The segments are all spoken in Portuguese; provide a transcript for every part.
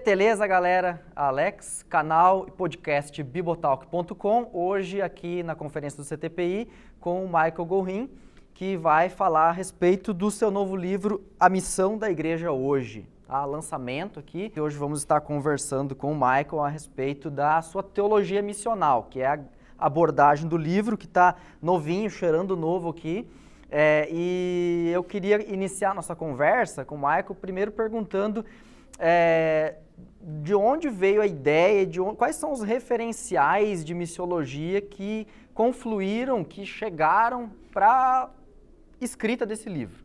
Beleza, galera? Alex, canal e podcast bibotalk.com. Hoje aqui na conferência do CTPI com o Michael Gorin, que vai falar a respeito do seu novo livro, A Missão da Igreja Hoje. Lançamento aqui. Hoje vamos estar conversando com o Michael a respeito da sua teologia missional, que é a abordagem do livro, que está novinho, cheirando novo aqui. E eu queria iniciar nossa conversa com o Michael primeiro perguntando de onde veio a ideia, quais são os referenciais de missiologia que confluíram, que chegaram para a escrita desse livro.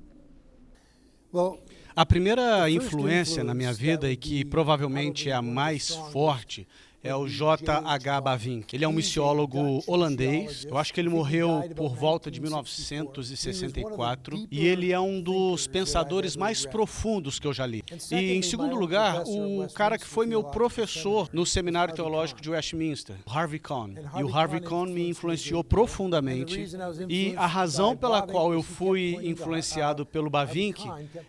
A primeira influência na minha vida, e que provavelmente é a mais forte, é o J.H. Bavinck. Ele é um missiólogo holandês. Eu acho que ele morreu por volta de 1964. E ele é um dos pensadores mais profundos que eu já li. E, em segundo lugar, o cara que foi meu professor no Seminário Teológico de Westminster, Harvey Cohn. E o Harvey Cohn me influenciou profundamente. E a razão pela qual eu fui influenciado pelo Bavinck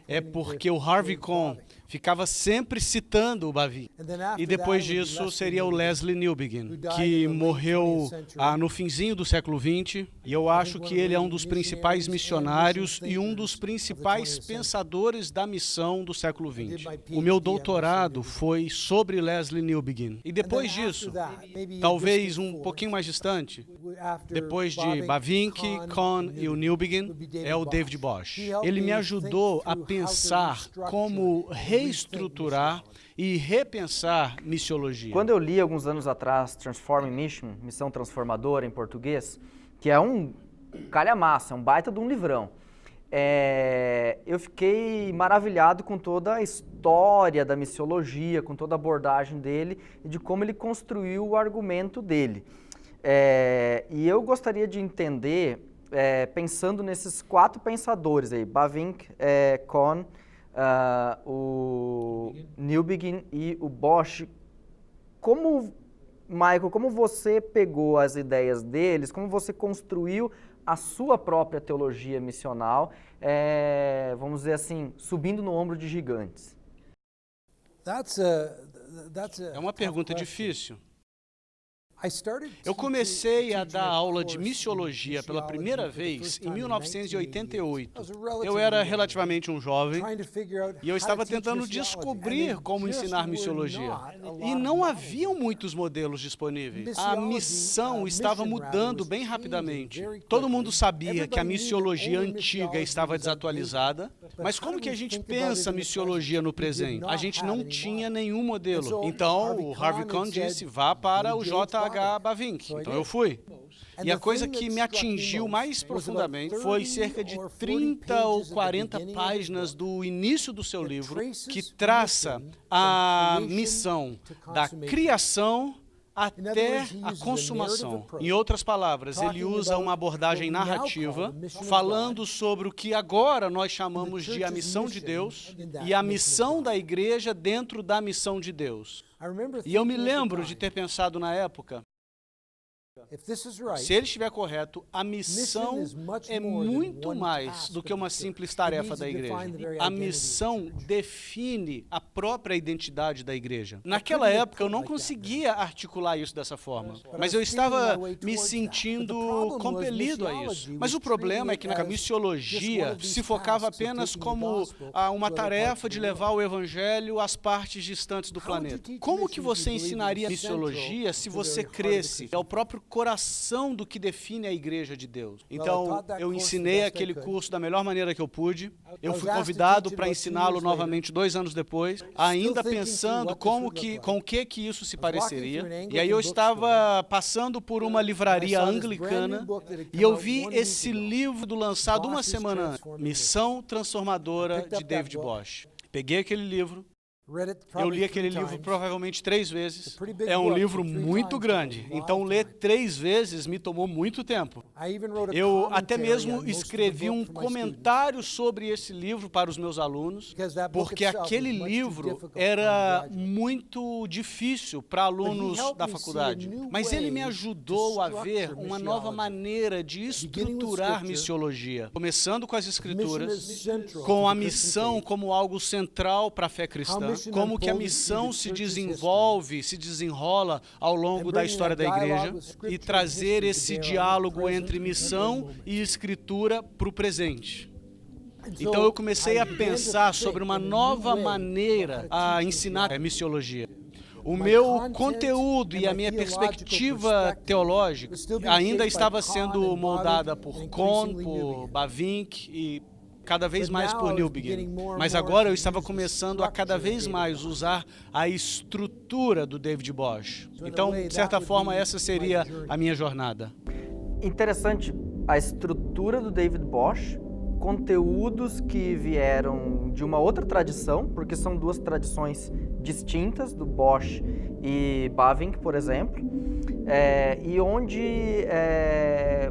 é porque o Harvey Cohn ficava sempre citando o Bavinck. E depois disso seria o Lesslie Newbigin, que morreu no finzinho do século XX. E eu acho que ele é um dos principais missionários e um dos principais pensadores da missão do século XX. O meu doutorado foi sobre Lesslie Newbigin. E depois disso, talvez um pouquinho mais distante, depois de Bavinck, Cohn e o Newbigin, é o David Bosch. Ele me ajudou a pensar como reestruturar e repensar missiologia. Quando eu li alguns anos atrás Transforming Mission, Missão Transformadora em português, que é um calhamaço, é um baita de um livrão, eu fiquei maravilhado com toda a história da missiologia, com toda a abordagem dele e de como ele construiu o argumento dele. E eu gostaria de entender, pensando nesses quatro pensadores aí, Bavinck, Cohn, o Newbigin e o Bosch, Michael, como você pegou as ideias deles, como você construiu a sua própria teologia missional, vamos dizer assim, subindo no ombro de gigantes? É uma pergunta difícil. Eu comecei a dar aula de missiologia pela primeira vez em 1988. Eu era relativamente um jovem e eu estava tentando descobrir como ensinar missiologia. E não haviam muitos modelos disponíveis. A missão estava mudando bem rapidamente. Todo mundo sabia que a missiologia antiga estava desatualizada, mas como que a gente pensa missiologia no presente? A gente não tinha nenhum modelo. Então, o Harvey Cohn disse, vá para o J.H. Bavinck. Então eu fui. E a coisa que me atingiu mais profundamente foi cerca de 30 ou 40 páginas do início do seu livro, que traça a missão da criação até a consumação. Em outras palavras, ele usa uma abordagem narrativa, falando sobre o que agora nós chamamos de a missão de Deus e a missão da igreja dentro da missão de Deus. E eu me lembro de ter pensado na época, se ele estiver correto, a missão é muito mais do que uma simples tarefa da igreja. A missão define a própria identidade da igreja. Naquela época, eu não conseguia articular isso dessa forma, mas eu estava me sentindo compelido a isso. Mas o problema é que na missiologia se focava apenas como uma tarefa de levar o evangelho às partes distantes do planeta. Como que você ensinaria missiologia se você cresce ao próprio coração do que define a igreja de Deus? Então, eu ensinei aquele curso da melhor maneira que eu pude. Eu fui convidado para ensiná-lo novamente 2 anos depois, ainda pensando com o que isso se pareceria. E aí eu estava passando por uma livraria anglicana e eu vi esse livro lançado uma semana antes, Missão Transformadora, de David Bosch. Peguei aquele livro. Eu li aquele livro provavelmente 3 vezes. É um livro muito grande, então ler 3 vezes me tomou muito tempo. Eu até mesmo escrevi um comentário sobre esse livro para os meus alunos, porque aquele livro era muito difícil para alunos da faculdade. Mas ele me ajudou a ver uma nova maneira de estruturar missiologia, começando com as Escrituras, com a missão como algo central para a fé cristã. como que a missão se desenvolve, se desenrola ao longo da história da igreja e trazer esse diálogo entre missão e escritura para o presente. Então eu comecei a pensar sobre uma nova maneira a ensinar a missiologia. O meu conteúdo e a minha perspectiva teológica ainda estava sendo moldada por Kohn, por Bavinck e cada vez mais por Newbigin. Mas agora eu estava começando a cada vez mais usar a estrutura do David Bosch. Então, de certa forma, essa seria a minha jornada. Interessante, a estrutura do David Bosch, conteúdos que vieram de uma outra tradição, porque são duas tradições distintas, do Bosch e Bavinck, por exemplo, e onde,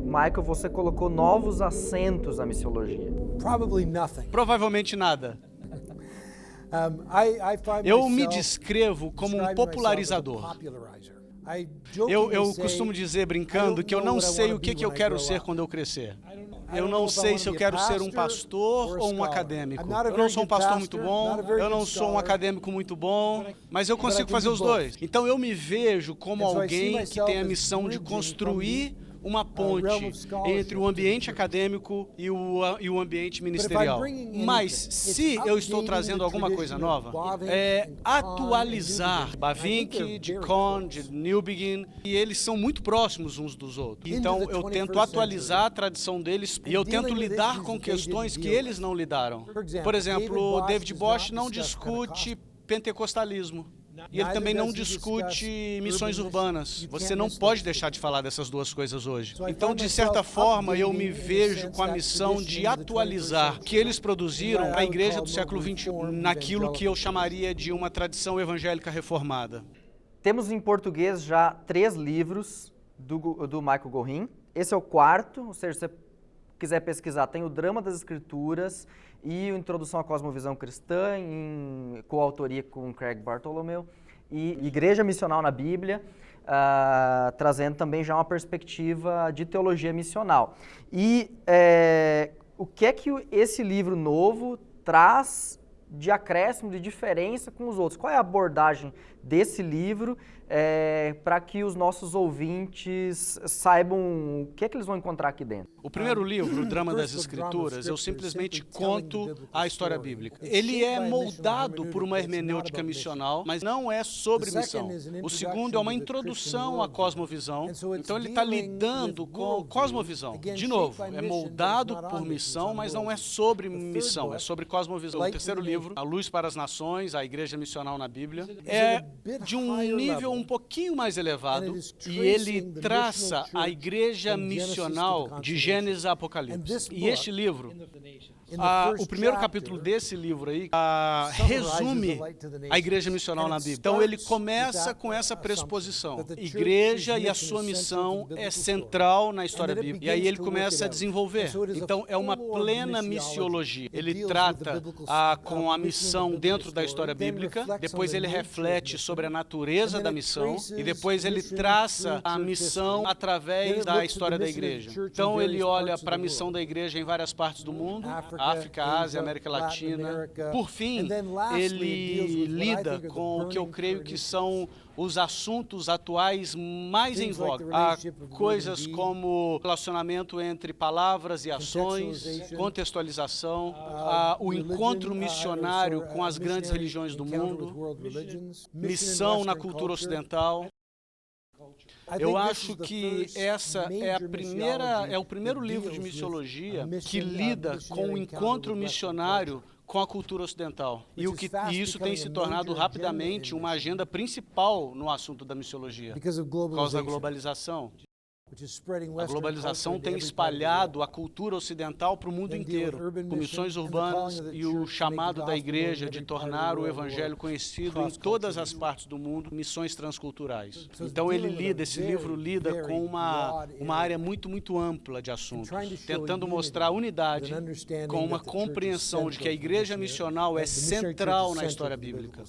Michael, você colocou novos acentos à missiologia. Provavelmente nada. Eu me descrevo como um popularizador. Eu costumo dizer, brincando, que eu não sei o que eu quero ser quando eu crescer. Eu não sei se eu quero ser um pastor ou um acadêmico. Eu não sou um pastor muito bom, eu não sou um acadêmico muito bom, mas eu consigo fazer os dois. Então eu me vejo como alguém que tem a missão de construir uma ponte entre o ambiente acadêmico e o ambiente ministerial. Mas, se eu estou trazendo alguma coisa nova, é atualizar Bavinck, de Kohn, de Newbigin, e eles são muito próximos uns dos outros. Então, eu tento atualizar a tradição deles e eu tento lidar com questões que eles não lidaram. Por exemplo, David Bosch não discute pentecostalismo. E ele também não discute missões urbanas. Você não pode deixar de falar dessas duas coisas hoje. Então, de certa forma, eu me vejo com a missão de atualizar o que eles produziram para a igreja do século XXI, naquilo que eu chamaria de uma tradição evangélica reformada. Temos em português já 3 livros do Michael Gorin. Esse é o 4, ou seja, se você quiser pesquisar, tem o Drama das Escrituras e o Introdução à Cosmovisão Cristã, em coautoria com Craig Bartholomew, e Igreja Missional na Bíblia, trazendo também já uma perspectiva de teologia missional. E o que é que esse livro novo traz de acréscimo, de diferença com os outros? Qual é a abordagem desse livro para que os nossos ouvintes saibam o que é que eles vão encontrar aqui dentro? O primeiro livro, O Drama das Escrituras, eu simplesmente conto a história bíblica. Ele é moldado por uma hermenêutica missional, mas não é sobre missão. O segundo é uma introdução à cosmovisão, então ele está lidando com cosmovisão. De novo, é moldado por missão, mas não é sobre missão, é sobre cosmovisão. O terceiro livro, A Luz para as Nações, a Igreja Missional na Bíblia, é de um nível um pouquinho mais elevado e ele traça a igreja missional de Gênesis a Apocalipse. E este livro, o primeiro capítulo desse livro aí, resume a igreja missional na Bíblia. Então ele começa com essa pressuposição. Igreja e a sua missão é central na história bíblica. E aí ele começa a desenvolver. Então é uma plena missiologia. Ele trata com a missão dentro da história bíblica, depois ele reflete sobre a natureza da missão e depois ele traça a missão através da história da igreja. Então ele olha para a missão da igreja em várias partes do mundo, África, Ásia, América Latina. Por fim, ele lida com o que eu creio que são os assuntos atuais mais em voga. Há coisas como relacionamento entre palavras e ações, contextualização, o encontro missionário com as grandes religiões do mundo, missão na cultura ocidental. Eu acho que essa é o primeiro livro de missiologia que lida com o encontro missionário com a cultura ocidental. E isso tem se tornado rapidamente uma agenda principal no assunto da missiologia, por causa da globalização. A globalização tem espalhado a cultura ocidental para o mundo inteiro, com missões urbanas e o chamado da igreja de tornar o evangelho conhecido em todas as partes do mundo, missões transculturais. Então esse livro lida com uma área muito, muito ampla de assuntos, tentando mostrar unidade com uma compreensão de que a igreja missional é central na história bíblica.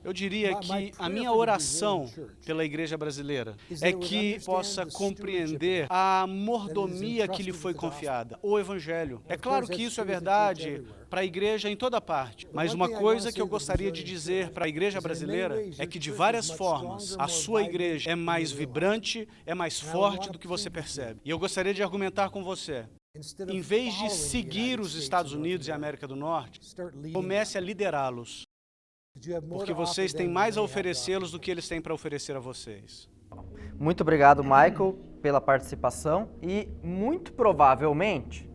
Eu diria que a minha oração pela igreja brasileira é que possa compreender a mordomia que lhe foi confiada, o evangelho. É claro que isso é verdade para a igreja em toda parte, mas uma coisa que eu gostaria de dizer para a igreja brasileira é que de várias formas a sua igreja é mais vibrante, é mais forte do que você percebe. E eu gostaria de argumentar com você. Em vez de seguir os Estados Unidos e a América do Norte, comece a liderá-los. Porque vocês têm mais a oferecê-los do que eles têm para oferecer a vocês. Muito obrigado, Michael, pela participação e, muito provavelmente,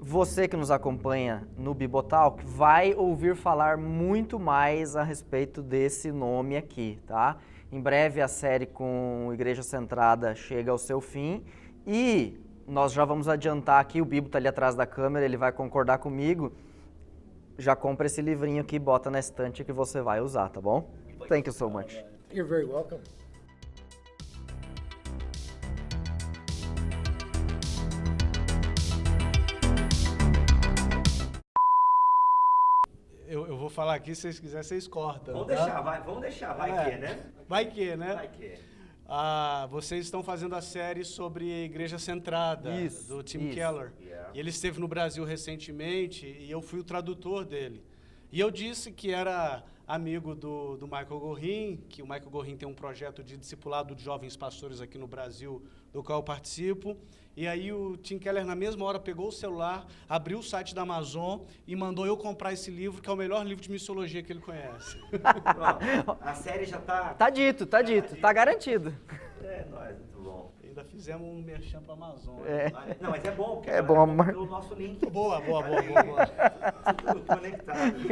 você que nos acompanha no Bibotalk vai ouvir falar muito mais a respeito desse nome aqui, tá? Em breve a série com Igreja Centrada chega ao seu fim e nós já vamos adiantar aqui, o Bibo está ali atrás da câmera, ele vai concordar comigo. Já compra esse livrinho aqui e bota na estante que você vai usar, tá bom? Thank you so much. You're very welcome. Eu vou falar aqui, se vocês quiserem, vocês cortam. Vamos deixar, vai que, né? Vai que, né? Vai que. Vocês estão fazendo a série sobre Igreja Centrada, do Tim Keller. Yeah. E ele esteve no Brasil recentemente e eu fui o tradutor dele. E eu disse que era amigo do Michael Gorin, que o Michael Gorin tem um projeto de discipulado de jovens pastores aqui no Brasil, do qual eu participo. E aí o Tim Keller, na mesma hora, pegou o celular, abriu o site da Amazon e mandou eu comprar esse livro, que é o melhor livro de missiologia que ele conhece. Pronto, a série já tá... Tá dito, tá garantido. É, nóis, muito bom. Ainda fizemos um merchan para a Amazon. Não, mas é bom, porque é bom, pelo nosso link. Boa. Tudo conectado.